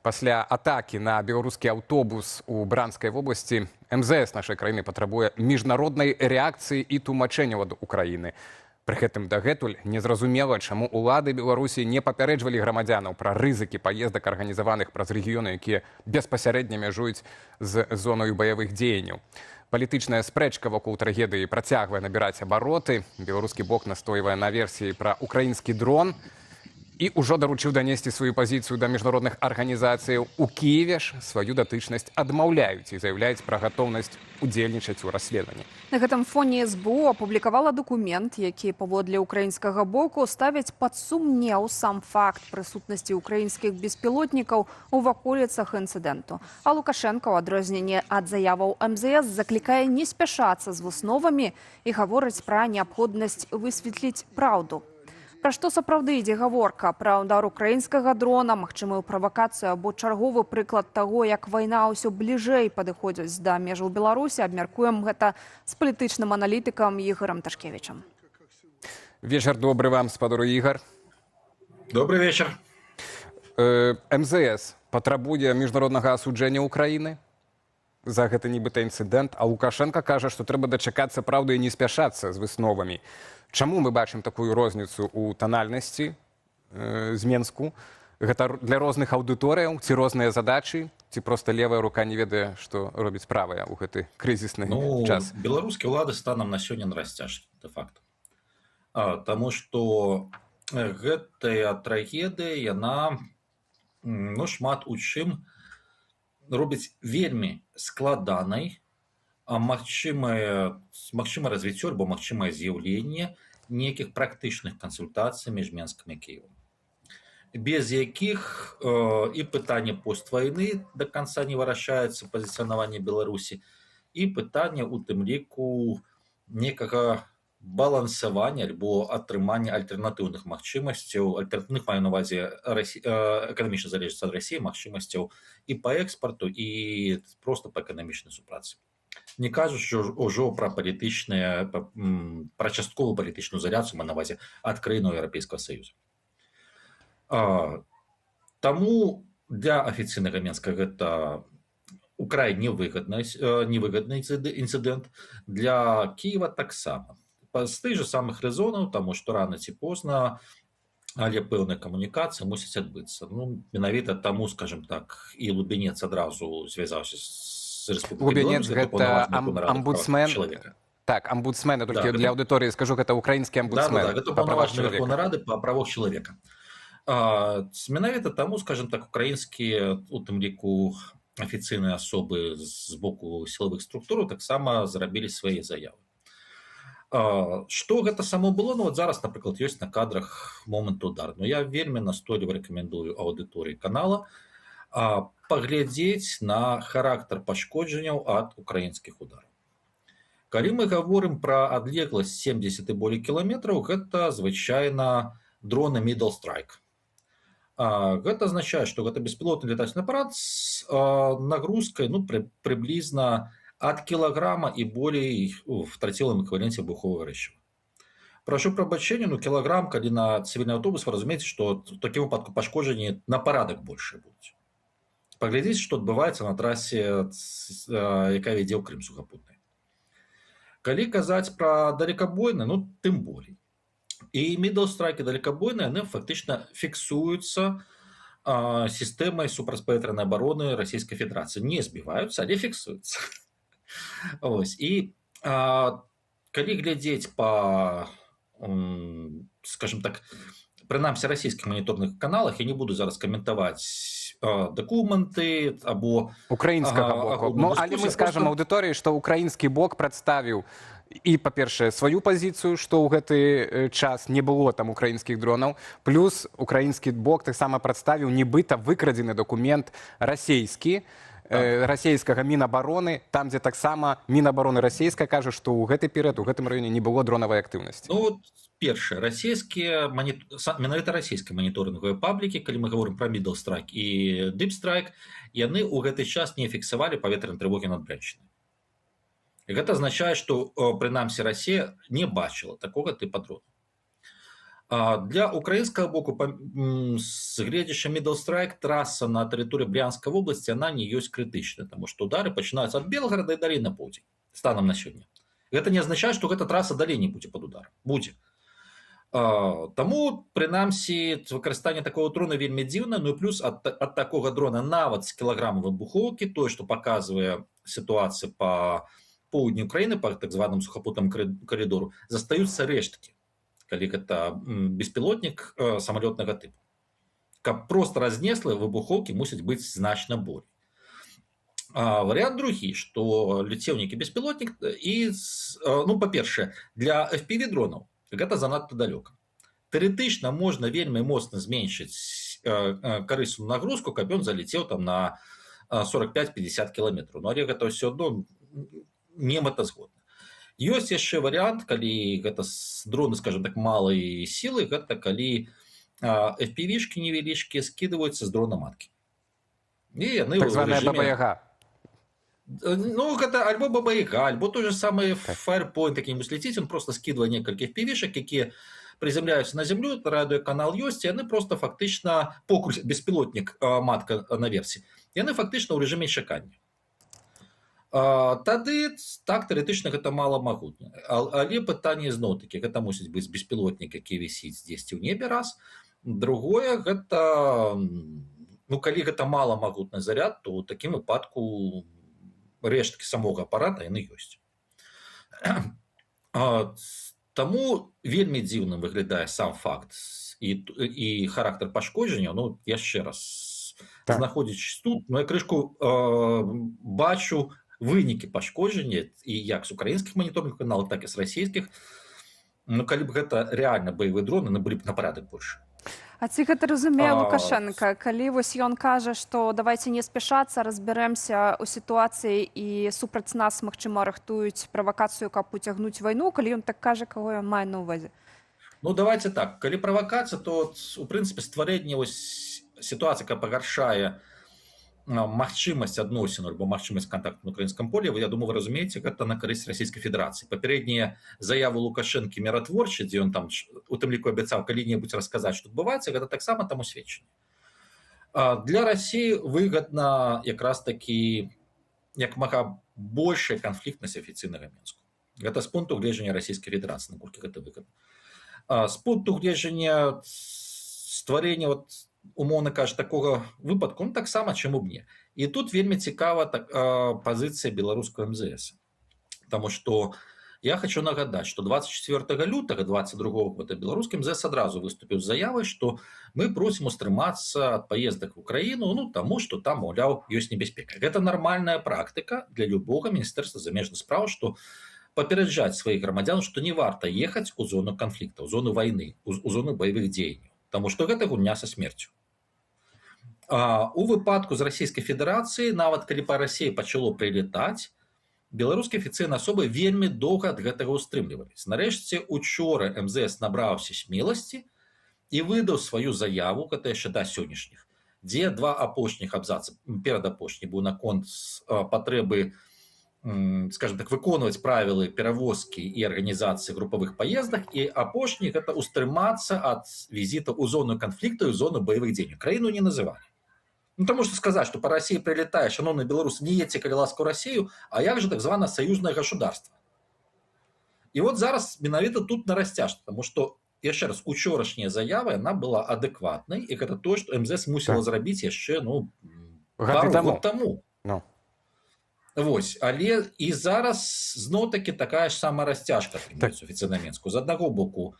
Пасля атакі на беларускі аўтобус у Бранскай вобласці МЗС нашай краіны патрабуе міжнароднай рэакцыі і тлумачэнняў ад Украіны. Пры гэтым дагэтуль незразумела, чаму улады Беларусі не папярэджвалі грамадзянаў пра рызыкі паездак арганізаваных праз рэгіёны, якія беспасярэдна мяжуюць з зонаю баявых дзеянняў. Палітычная спрэчка вакол трагедыі працягвае набіраць абароты. Беларускі бок настойвае на версіі пра украінскі дрон і ўжо даручыў данесці сваю пазіцыю да міжнародных арганізацыяў. У Кіеве ж сваю датычнасць адмаўляюць і заяўляюць пра гатоўнасць удзельнічаць у расследаванні. На гэтым фоне СБУ апублікавала дакумент, які паводле украінскага боку ставіць пад сумнеў сам факт прысутнасці украінскіх беспілотнікаў у ваколіцах інцыдэнту. А Лукашенко, у адрозненні ад заяваў МЗС, заклікае не спяшацца з высновамі і гаворыць пра неабходнасць высветліць праўду. Пра што сапраўды ідзе гаворка? Пра ўдар украінскага дрона, магчымую правакацыю або чарговы прыклад таго, як вайна ўсё бліжэй падыходзіць да межаў Беларусі. Абмяркуем гэта з палітычным аналітыкам Ігорам Ташкевічам. Вечар добры вам, спадару Ігар. Добрый вечер. МЗС патрабуе міжнароднага асуджэння Украіны за гэты нібыта інцыдэнт, а Лукашенко кажа, што трэба дачакацца праўды і не спяшацца з высновамі. Чаму мы бачым такую розніцу ў танальнасці з Менску? Гэта для розных аўдыторыяў, ці розныя задачы, ці проста левая рука не ведае, што робіць правая ў гэты крызісны час? Беларускія ўлады станам на сёння на расцяжкі, дэ-факта. Таму што гэтая трагедыя, яна шмат у чым робіць вельмі складанай магчымае развіццё альбо магчымае з'яўленне нейкіх практычных кансультацый між Менскам і Кіевам, без якіх і пытанне поствайны да канца не вырашаецца, пазіцыянаванне Беларусі, і пытанне у тым ліку некага балансавання альбо атрымання альтэрнатыўных магчымасцяў, альтэрнатыўных, маю на ўвазе эканамічна залежыць ад Расіі, магчымасцяў і па экспарту, і проста па эканамічнай супрацы. Не кажучы ўжо пра частковую палітычную изоляцию, маю на ўвазе ад краінаў Еўрапейскага Саюза. Таму для афіцыйнага Менска гэта украй невыгадны інцыдэнт, для Кіева таксама. З тых же самых рэзонаў, таму што рана ці позна, але пэўная камунікацыя мусіць адбыцца. Менавіта таму, скажем так, і Лубенец адразу звязаўся з Рэспублікай Беларусь. Лубенец гэта амбудсмен. Так, амбудсмен, толькі для аўдыторыі скажу, гэта украінскі амбудсмен. Гэта паўнаважны Верховнай Рады па правах чалавека. Менавіта таму, скажем так, украінскія, у тым ліку афіцыйныя асобы з боку сілавых структур таксама зрабілі свае заявы. Што гэта само было? Зараз, напрыклад, ёсць на кадрах момант удару. Я вельмі настойліва рэкамендую аўдыторыі канала паглядзець на характар пашкоджанняў ад украінскіх удараў. Калі мы гаворым пра адлегласць 70 і болей кіламетраў, гэта звычайна дроны Middle Strike. Гэта азначае, што гэта беспілотны летательны апарат з нагрузкай прыблізна ад кілаграма і болей в трацілавым эквіваленце выбуховага рэчыва. Прашу прабачэння, кілаграм, калі на цывільны аўтобус, вы разумееце, што в такім выпадку пашкоджанні на парадак большыя будуць. Паглядзіце, што адбываецца на трасе, якая вядзе ў Крым сухапутнай. Калі казаць пра далекабойны, тым болей. І Middle Strike і далекабойныя, яны фактычна фіксуюцца сістэмай супрацьпаветранай абароны Расійскай Федэрацыі. Не збіваюцца, але фіксуюцца. І калі глядзець па, скажем так, прынамсі расійскіх маніторных каналах, я не буду зараз каментаваць дакументы або украінскага боку. Але мы скажам аўдыторыі, што украінскі бок прадставіў і, па-першае, сваю пазіцыю, што ў гэты час не было там украінскіх дронаў, плюс украінскі бок таксама прадставіў нібыта выкрадзены дакумент расійскі, расійскага Мінабароны, там, дзе таксама Мінабароны расійская кажа, што ў гэты перыяд, у гэтым раёне не было дронавай актыўнасці. Першае, менавіта расійскія маніторынгавыя паблікі, калі мы гаворым пра Middle Strike і Deep Strike, яны ў гэты час не фіксавалі паветранай трывогі над Бряншчынай. Гэта азначае, што, прынамсі, Расія не бачыла такога тыпа дронаў. Для украинского боку, с гледзяча Middle Strike, трасса на тэрыторыі Брянской области, она не ёсць крытычная, потому что удары пачынаюцца ад Белграда і далей на поўдзень, станам на сёння. Гэта не азначае, што гэта траса далей не будзе пад ударам. Будзе. Таму, прынамсі, выкарыстанне такого дрона вельмі дзіўна, ну і плюс ад такога дрона нават з кілаграмам выбухоўкі, тое, што паказвае сітуацыя па поўдні Украіны, па так званым сухапутным каридору, застаюцца рэшткі, калі гэта беспілотнік самалётнага тыпу. Каб проста разнесла, выбухоўкі мусяць быць значна болей. Варыянт другі, што ляцеў нейкі беспілотнік і, ну, па-першае, для FPV-дронаў гэта занадта далёка. Тэарэтычна можна вельмі моцна зменшыць карысную нагрузку, каб ён залецеў там на 45-50 кіламетраў. Ну, але гэта ўсё адно не мэтазгодна. Ёсць яшчэ варыянт, калі гэта дроны, скажем так, малай сілы, гэта калі FPV-шкі невялічкія скідваюцца з дрона маткі. І яны Так званая Баба-Яга. Ну, гэта альбо Баба-Яга, альбо той же самый Firepoint, які мусіць ляціць, ён просто скідвае некалькі FPV-шак, якія приземляюцца на зямлю, радыёканал ёсць, і яны просто фактычна покруць беспілотнік матка наверсе. Яны фактычна ў рэжыме чакання. Тады так тэарэтычна гэта маламагутна. Але пытанне зноў-такі, гэта мусіць быць беспілотнік, які вісіць дзесьці ў небе раз. Другое, гэта, ну, калі гэта маламагутны заряд, то ў такім выпадку рэшткі самога апарата яны ёсць. Таму вельмі дзіўным выглядае сам факт і характар пашкоджання. Ну, яшчэ раз, знаходзячись тут, ну, я крышку бачу вынікі пашкоджання і як з украінскіх маніторных каналаў, так і з расійскіх. Ну, калі б гэта рэальна баявы дрон, яны былі б на парадак больш. А ці гэта разумее Лукашенко, калі вось ён кажа, што давайце не спяшацца, разбярэмся ў сітуацыі і супраць нас, магчыма, рыхтуюць правакацыю, каб уцягнуць вайну, калі ён так кажа, каго ён мае на ўвазе? Ну, давайте так, калі правакацыя, то, у прынцыпе, стварэнне вось сітуацыі, якая пагаршае магчымасць адносін альбо магчымасць кантакту на украінскім полі, я думаю, вы разумееце, гэта на карысць Расійскай Федэрацыі. Папярэднія заявы Лукашэнкі міратворчыя, дзе ён там у тым ліку абяцаў калі-небудзь расказаць, што адбываецца, гэта таксама таму сведчанне. Для Расіі выгадна якраз такі як мага большая канфліктнасць афіцыйнага Мінску. Гэта з пункту гледжання Расійскай Федэрацыі, наколькі гэта выгадна. З пункту гледжання стварэння вот умоўна кажа, такога выпадку, ну, таксама, чаму б не. І тут вельмі цікава пазіцыя беларускага МЗС. Таму што я хочу нагадаць, што 24 лютага 22 года беларускі МЗС адразу выступіў з заявай, што мы просім устрымацца ад паездак в Украіну, ну, таму, што там, маўляў, ёсць небяспека. Гэта нармальная практыка для любога міністэрства замежных спраў, што папераджаць сваіх грамадзян, што не варта ехаць у зону канфлікта, у зону вайны, у зону баявых дзеянняў. Таму што гэта гульня са смерцю. У выпадку з Расійскай Федэрацыі, нават калі па Расіі пачало прылетаць, беларускія афіцыйныя асобы вельмі доўга ад гэтага ўстрымліваліся. Нарэшце, учора МЗС набраўся смеласці і выдаў сваю заяву, гэта яшчэ да сённяшніх, дзе два апошніх абзацы, перадапошні быў наконт патрэбы, скажем так, выконваць правілы перавозкі і арганізацыі групавых паездак, і апошні гэта ўстрымацца ад візіта ў зону канфлікту і ў зону баявых дзеянняў. Краіну не называлі. Ну, тому што сказаць, што па Расіі прилетае, шановны беларус, не едьце, калі ласка, ў Расію, а як же так звана саюзнае государство? І вот зараз менавіта тут на расцяжку, тому што, яшчэ раз, учорашняя заява, яна была адэкватнай, і гэта тое, што МЗС мусіла зрабіць яшчэ, ну, пару год таму. Вось, але і зараз зноў-такі такая ж сама расцяжка афіцыйна Мінску. З аднаго боку,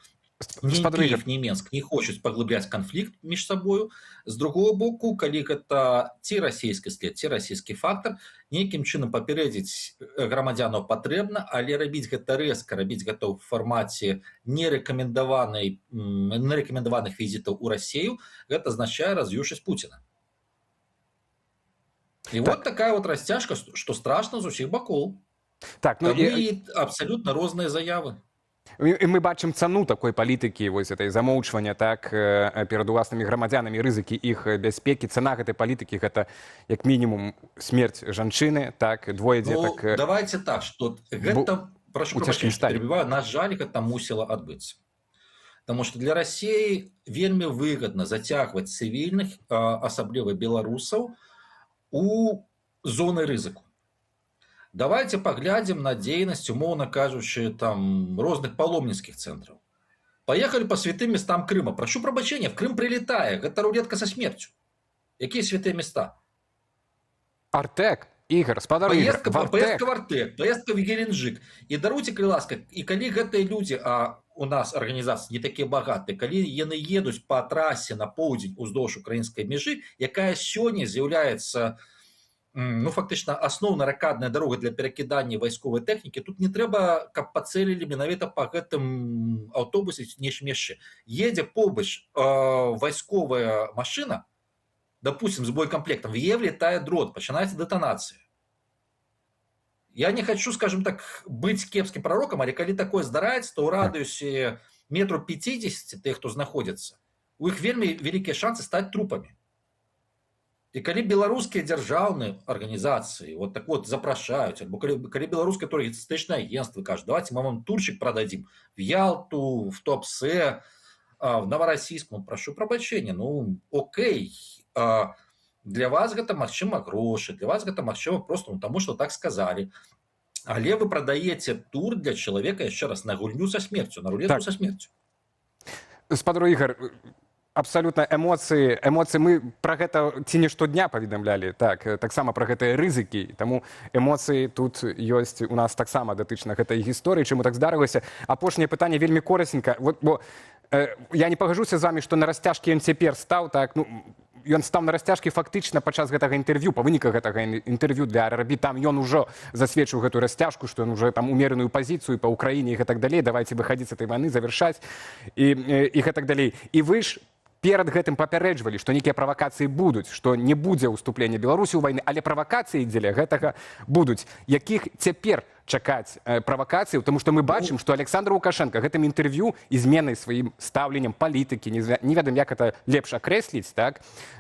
ні Киев, ні Мінск не хочуць паглыбляць канфлікт між сабою. З другого боку, калі гэта ці расійскі след, ці расійскі фактар, нейкім чынам папярэдзіць грамадзянаў патрэбна, але рабіць гэта рэзка, рабіць гэта ў фармаце нерэкамендаваных візітаў у Расію, гэта азначае раз'юшаць Пуціна. І вот такая вот расцяжка, што страшна з усіх бакоў. Таму і абсалютна розныя заявы. І мы бачым цану такой палітыкі, вось этой замоўчвання, так, перад уласнымі грамадзянамі, рызыкі іх бяспекі. Цана гэтай палітыкі гэта як мінімум смерць жанчыны, так, двое дзетак. Ну, давайте так, што гэта, прашу прабачэння, што перабіваю, на жаль, гэта мусіла адбыцца. Потому что для России вельмі выгодна зацягваць цывільных, асабліва беларусаў, у зоны рызыку. Давайте поглядим на дзейнасць, умоўна кажучы, там розных паломніцкіх цэнтраў. Поехали по святым местам Крыма. Прошу прабачэння, в Крым прилетае. Гэта рулетка со смерцю. Якія святыя места? Артек, Ігор, спадар Ігор, Поездка в Артек, поездка в Геленджик. І даруйце, калі ласка, і калі гэтыя людзі, а у нас арганізацыі не такія багатыя, калі яны едуць па трасе на поўдзень уздоўж украінскай мяжы, якая сёння з'яўляецца фактычна асноўнай ракаднай дарогай для перакідання вайсковай тэхнікі, тут не трэба, каб пацэлілі менавіта па гэтым аўтобусе нечым яшчэ. Едзе побач вайсковая машына, допустим, с боекомплектом, в нее влетает дрон, начинается детонация. Я не хочу, скажем так, быть кепским пророком, але калі такое здараецца, то ў радыусе метру 50 тых, хто знаходзіцца, у іх вельмі вялікія шансы стаць трупамі. І калі беларускія дзяржаўныя арганізацыі вот так вот запрашаюць, альбо калі беларускае турыстычнае агентства кажа, давайте мы вам турчик продадим в Ялту, в Туапсе, в Новороссийск, прошу прабачэння, окей, для вас гэта магчыма грошы, для вас гэта магчыма просто таму, што так сказали. Але вы прадаеце тур для чалавека, яшчэ раз, на гульню са смерцю, на рулетку са смерцю. Спадар Ігор, абсалютна эмоцыі, мы пра гэта ці не штодня паведамлялі, таксама пра гэтыя рызыкі, таму эмоцыі тут ёсць у нас таксама датычна гэтай гісторыі, чаму так здарылася. Апошняе пытанне вельмі корасненька, бо я не пагажуся з вами, што на расцяжкі ён цяпер стаў, ён стаў на расцяжкі фактычна падчас гэтага інтэрв'ю, па выніках гэтага інтэрв'ю для РРБ, там ён ужо засведчыў гэтую расцяжку, што ён уже там умеренную пазіцыю па Ўкраіне і гэтак далей, давайте выходить з этой войны, завершаць і гэтак далей. І вы ж перад гэтым папярэджвалі, што нейкія правакацыі будуць, што не будзе ўступлення Беларусі ў вайны, але правакацыі дзеля гэтага будуць. Якіх цяпер чакаць правакацыяў, тому што мы бачым, што Александр Лукашенко гэтым інтэрв'ю і зменай сваім стаўленнем палітыкі, не ведам, як гэта лепш акрэсліць,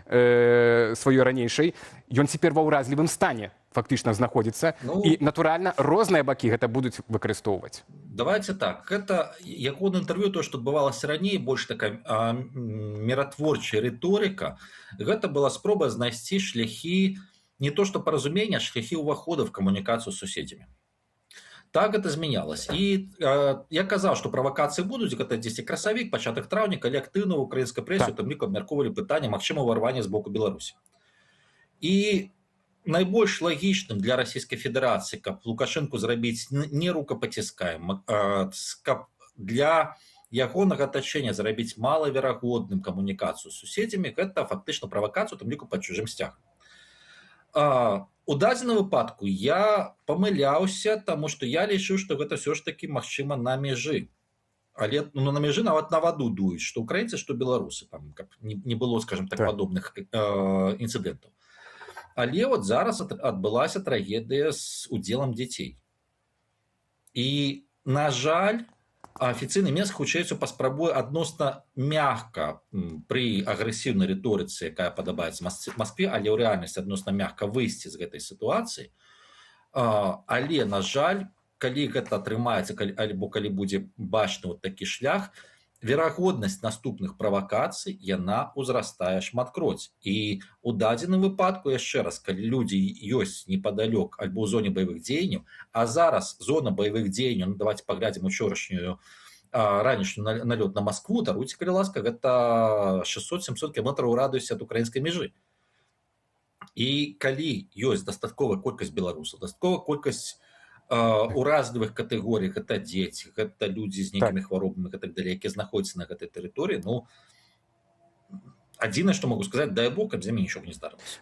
сваёй ранейшай, ён цяпер ва ўразлівым стане фактычна знаходзіцца, і, натуральна, розныя бакі гэта будуць выкарыстоўваць. Давайте так, гэта ягоны інтэрв'ю, то, што адбывалася раней, больш такая міратворчая рыторыка, гэта была спроба знайсці шляхі, не то што паразумення, а шляхі ўвахода в камунікацыю з суседзямі. Так это змянялось. І я казаў, што правакацыі будуць, гэта 10 красавік, пачатак траўня, калі актыўна ў украінскай прэсе, там ліку абмяркоўвалі пытанне магчыма ўварвання з боку Беларусі. І найбольш лагічным для Расійскай Федэрацыі, каб Лукашэнку зрабіць не рукапаціскаем, каб для ягонага атачэння зрабіць малаверагодным камунікацыю з суседзямі, гэта фактычна правакацыю, там ліку пад чужым сцягам. У дадзеным выпадку я памыляўся, таму што я лічыў, што гэта ўсё ж такі магчыма на мяжы. Але на мяжы нават на ваду дуюць, што украінцы, што беларусы, каб не было, скажем так, падобных інцыдэнтаў. Але вот зараз адбылася трагедыя з удзелам дзяцей. І, на жаль, афіцыйны Мінск хутчэй паспрабуе адносна мякка пры агрэсіўнай рыторыцы, якая падабаецца Маскве, але ў рэальнасці адносна мякка выйсці з гэтай сітуацыі. Але, на жаль, калі гэта атрымаецца, альбо калі будзе бачны вот такі шлях, верагоднасць наступных правакацый, яна ўзрастае шматкроць. І ў дадзеным выпадку, яшчэ раз, калі людзі ёсць непадалёк альбо ў зоне баявых дзеянняў, а зараз зона баявых дзеянняў, давайте паглядзім учорашнюю ранішнюю налёт на Маскву, даруйце, калі ласка, гэта 600-700 кілометраў у радыусе ад украінскай мяжы. І калі ёсць дастатковая колькасць беларусаў, дастатковая колькасць уразлівых катэгорый, гэта дзеці, гэта людзі з нейкімі хваробамі і так далей, якія знаходзяцца на гэтай тэрыторыі, адзінае, што могу сказаць, дай Бог, каб з імі нічога не здарылася.